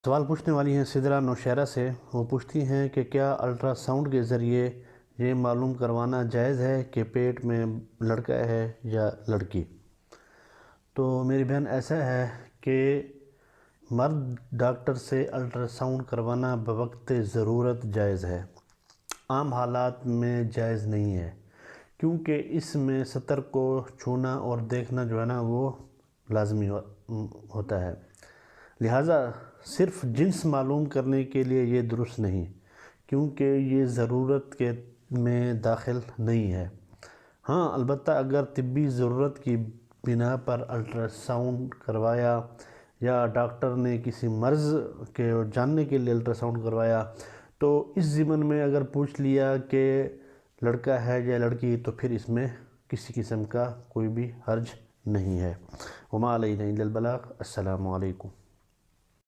سوال پوچھنے والی ہیں سدرا نوشہرہ سے۔ وہ پوچھتی ہیں کہ کیا الٹرا ساؤنڈ کے ذریعے یہ معلوم کروانا جائز ہے کہ پیٹ میں لڑکا ہے یا لڑکی؟ تو میری بہن ایسا ہے کہ مرد ڈاکٹر سے الٹرا ساؤنڈ کروانا بوقت ضرورت جائز ہے، عام حالات میں جائز نہیں ہے، کیونکہ اس میں سطر کو چھونا اور دیکھنا جو ہے نا وہ لازمی ہوتا ہے، لہٰذا صرف جنس معلوم کرنے کے لیے یہ درست نہیں، کیونکہ یہ ضرورت کے میں داخل نہیں ہے۔ ہاں البتہ اگر طبی ضرورت کی بنا پر الٹرا ساؤنڈ کروایا یا ڈاکٹر نے کسی مرض کے جاننے کے لیے الٹرا ساؤنڈ کروایا تو اس ضمن میں اگر پوچھ لیا کہ لڑکا ہے یا لڑکی تو پھر اس میں کسی قسم کا کوئی بھی حرج نہیں ہے۔ وما علینا الا البلاغ۔ السلام علیکم۔